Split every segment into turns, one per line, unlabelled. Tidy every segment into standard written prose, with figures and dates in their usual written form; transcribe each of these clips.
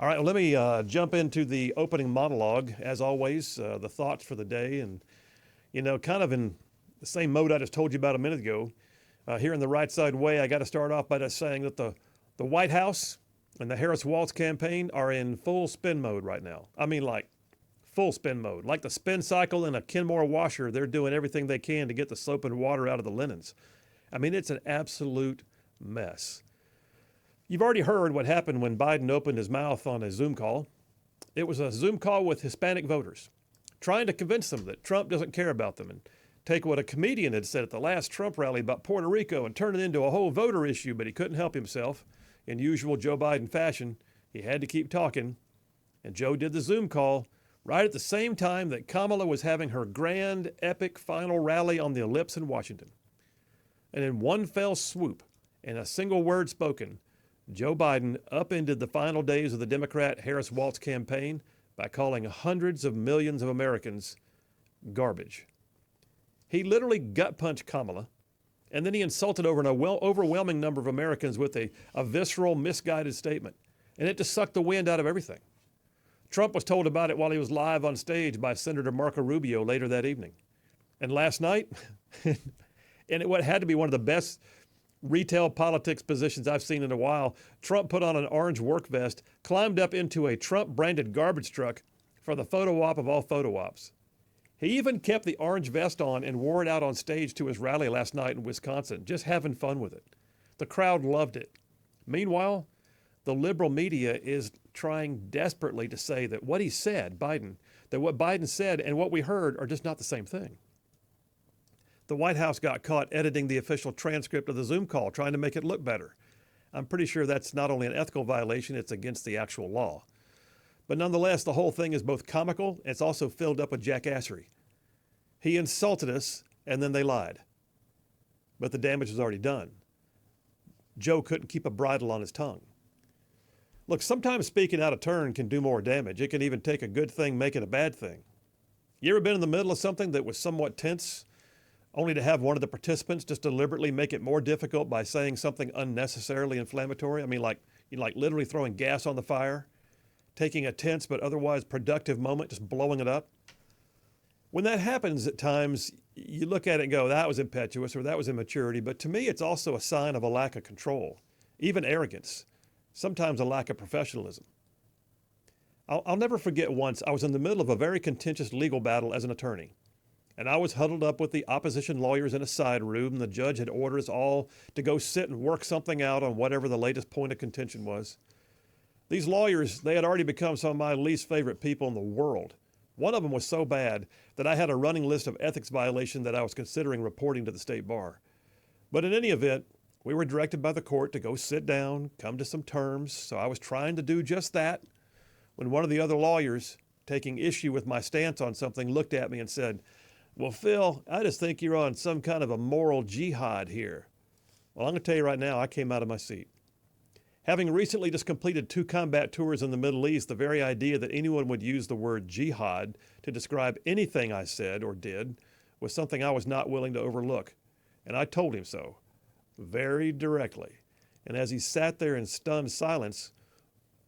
All right, well, let me jump into the opening monologue. As always, the thoughts for the day. And, kind of in the same mode I just told you about a minute ago, here in the Rightside way, I got to start off by just saying that the White House and the Harris-Walz campaign are in full spin mode right now. I mean, like, full spin mode. Like the spin cycle in a Kenmore washer, they're doing everything they can to get the soap and water out of the linens. I mean, it's an absolute mess. You've already heard what happened when Biden opened his mouth on a Zoom call. It was a Zoom call with Hispanic voters, trying to convince them that Trump doesn't care about them, and take what a comedian had said at the last Trump rally about Puerto Rico and turn it into a whole voter issue, but he couldn't help himself. In usual Joe Biden fashion, he had to keep talking, and Joe did the Zoom call right at the same time that Kamala was having her grand, epic final rally on the Ellipse in Washington. And in one fell swoop, in a single word spoken, Joe Biden upended the final days of the Democrat Harris-Walz campaign by calling hundreds of millions of Americans garbage. He literally gut-punched Kamala, and then he insulted over an overwhelming number of Americans with a visceral, misguided statement. And it just sucked the wind out of everything. Trump was told about it while he was live on stage by Senator Marco Rubio later that evening. And last night, and what had to be one of the best retail politics positions I've seen in a while, Trump put on an orange work vest, climbed up into a Trump-branded garbage truck for the photo op of all photo ops. He even kept the orange vest on and wore it out on stage to his rally last night in Wisconsin, just having fun with it. The crowd loved it. Meanwhile, the liberal media is trying desperately to say that what he said, that what Biden said and what we heard are just not the same thing. The White House got caught editing the official transcript of the Zoom call, trying to make it look better. I'm pretty sure that's not only an ethical violation, it's against the actual law. But nonetheless, the whole thing is both comical and it's also filled up with jackassery. He insulted us, and then they lied. But the damage was already done. Joe couldn't keep a bridle on his tongue. Look, sometimes speaking out of turn can do more damage. It can even take a good thing, make it a bad thing. You ever been in the middle of something that was somewhat tense, only to have one of the participants just deliberately make it more difficult by saying something unnecessarily inflammatory? I mean, like literally throwing gas on the fire, taking a tense but otherwise productive moment, just blowing it up. When that happens at times, you look at it and go, that was impetuous or that was immaturity. But to me, it's also a sign of a lack of control, even arrogance, sometimes a lack of professionalism. I'll never forget once I was in the middle of a very contentious legal battle as an attorney. And I was huddled up with the opposition lawyers in a side room, and the judge had ordered us all to go sit and work something out on whatever the latest point of contention was. These lawyers, they had already become some of my least favorite people in the world. One of them was so bad that I had a running list of ethics violations that I was considering reporting to the state bar. But in any event, we were directed by the court to go sit down, come to some terms, so I was trying to do just that when one of the other lawyers, taking issue with my stance on something, looked at me and said, "Well, Phil, I just think you're on some kind of a moral jihad here." Well, I'm going to tell you right now, I came out of my seat. Having recently just completed 2 combat tours in the Middle East, the very idea that anyone would use the word jihad to describe anything I said or did was something I was not willing to overlook. And I told him so, very directly. And as he sat there in stunned silence,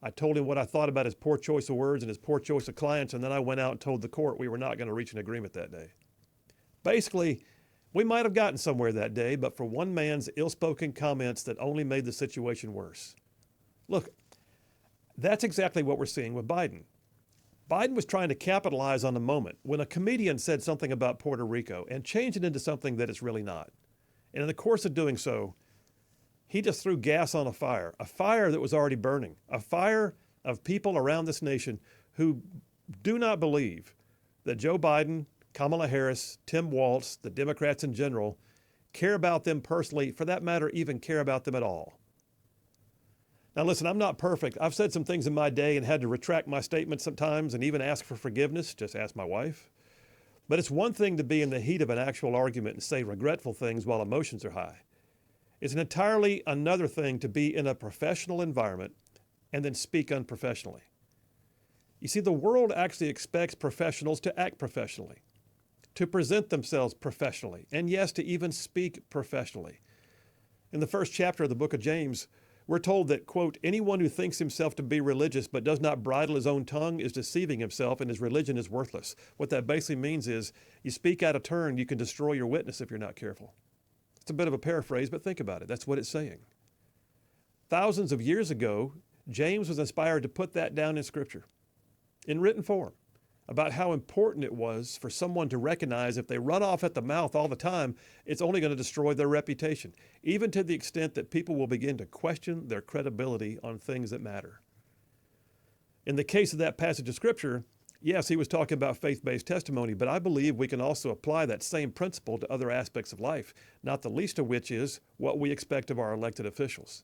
I told him what I thought about his poor choice of words and his poor choice of clients, and then I went out and told the court we were not going to reach an agreement that day. Basically, we might have gotten somewhere that day, but for one man's ill-spoken comments that only made the situation worse. Look, that's exactly what we're seeing with Biden. Biden was trying to capitalize on the moment when a comedian said something about Puerto Rico and change it into something that it's really not. And in the course of doing so, he just threw gas on a fire that was already burning, a fire of people around this nation who do not believe that Joe Biden, Kamala Harris, Tim Walz, the Democrats in general, care about them personally, for that matter, even care about them at all. Now listen, I'm not perfect. I've said some things in my day and had to retract my statements sometimes and even ask for forgiveness, just ask my wife. But it's one thing to be in the heat of an actual argument and say regretful things while emotions are high. It's an entirely another thing to be in a professional environment and then speak unprofessionally. You see, the world actually expects professionals to act professionally, to present themselves professionally, and yes, to even speak professionally. In the first chapter of the book of James, We're told that, quote, anyone who thinks himself to be religious but does not bridle his own tongue is deceiving himself and his religion is worthless. What that basically means is you speak out of turn, you can destroy your witness if you're not careful. It's a bit of a paraphrase, but think about it. That's what it's saying. Thousands of years ago, James was inspired to put that down in Scripture, in written form, about how important it was for someone to recognize if they run off at the mouth all the time, it's only going to destroy their reputation, even to the extent that people will begin to question their credibility on things that matter. In the case of that passage of Scripture, yes, he was talking about faith-based testimony, but I believe we can also apply that same principle to other aspects of life, not the least of which is what we expect of our elected officials.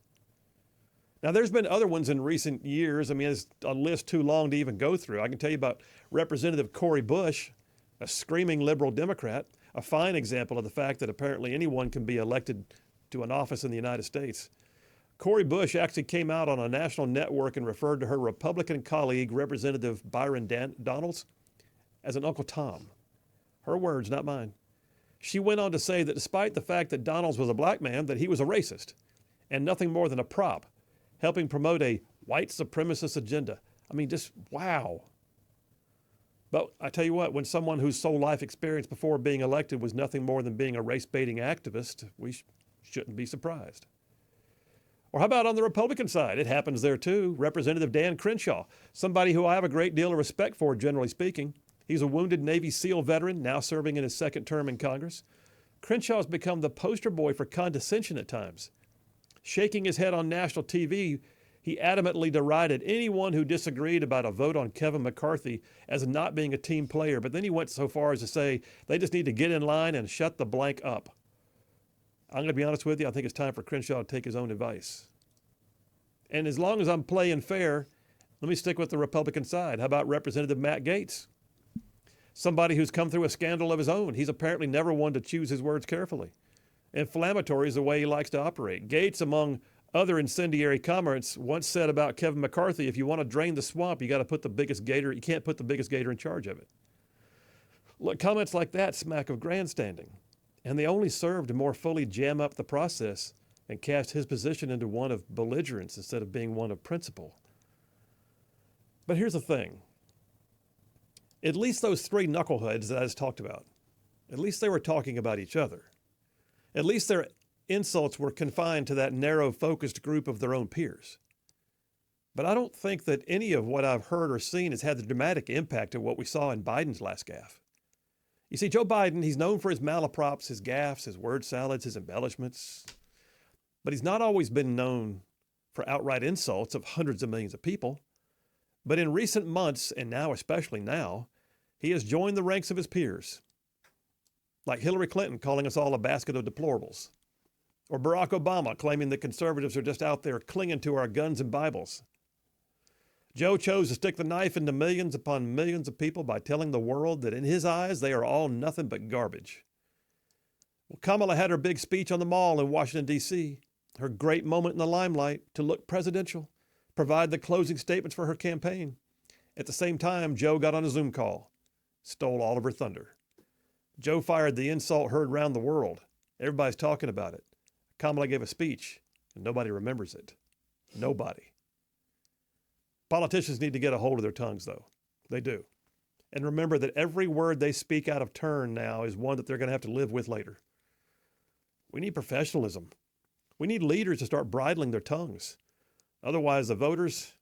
Now, there's been other ones in recent years. I mean, it's a list too long to even go through. I can tell you about Representative Cori Bush, a screaming liberal Democrat, a fine example of the fact that apparently anyone can be elected to an office in the United States. Cori Bush actually came out on a national network and referred to her Republican colleague, Representative Byron Donalds, as an Uncle Tom. Her words, not mine. She went on to say that despite the fact that Donalds was a black man, that he was a racist and nothing more than a prop, helping promote a white supremacist agenda. I mean, just wow. But I tell you what, when someone whose sole life experience before being elected was nothing more than being a race-baiting activist, we shouldn't be surprised. Or how about on the Republican side? It happens there too. Representative Dan Crenshaw, somebody who I have a great deal of respect for, generally speaking. He's a wounded Navy SEAL veteran, now serving in his second term in Congress. Crenshaw has become the poster boy for condescension at times. Shaking his head on national TV, he adamantly derided anyone who disagreed about a vote on Kevin McCarthy as not being a team player. But then he went so far as to say they just need to get in line and shut the blank up. I'm going to be honest with you, I think it's time for Crenshaw to take his own advice. And as long as I'm playing fair, let me stick with the Republican side. How about Representative Matt Gaetz? Somebody who's come through a scandal of his own. He's apparently never one to choose his words carefully. Inflammatory is the way he likes to operate. Gaetz, among other incendiary comments, once said about Kevin McCarthy, if you want to drain the swamp, you got to put the biggest gator, you can't put the biggest gator in charge of it. Look, comments like that smack of grandstanding, and they only serve to more fully jam up the process and cast his position into one of belligerence instead of being one of principle. But here's the thing. At least those three knuckleheads that I just talked about, at least they were talking about each other. At least their insults were confined to that narrow, focused group of their own peers. But I don't think that any of what I've heard or seen has had the dramatic impact of what we saw in Biden's last gaffe. You see, Joe Biden, he's known for his malaprops, his gaffes, his word salads, his embellishments. But he's not always been known for outright insults of hundreds of millions of people. But in recent months, and now especially now, he has joined the ranks of his peers. Like Hillary Clinton calling us all a basket of deplorables. Or Barack Obama claiming that conservatives are just out there clinging to our guns and Bibles. Joe chose to stick the knife into millions upon millions of people by telling the world that in his eyes they are all nothing but garbage. Well, Kamala had her big speech on the Mall in Washington, D.C., her great moment in the limelight to look presidential, provide the closing statements for her campaign. At the same time, Joe got on a Zoom call, stole all of her thunder. Joe fired the insult heard around the world. Everybody's talking about it. Kamala gave a speech, and nobody remembers it. Nobody. Politicians need to get a hold of their tongues, though. They do. And remember that every word they speak out of turn now is one that they're going to have to live with later. We need professionalism. We need leaders to start bridling their tongues. Otherwise, the voters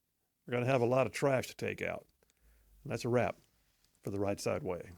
are going to have a lot of trash to take out. And that's a wrap for the Right Side Way.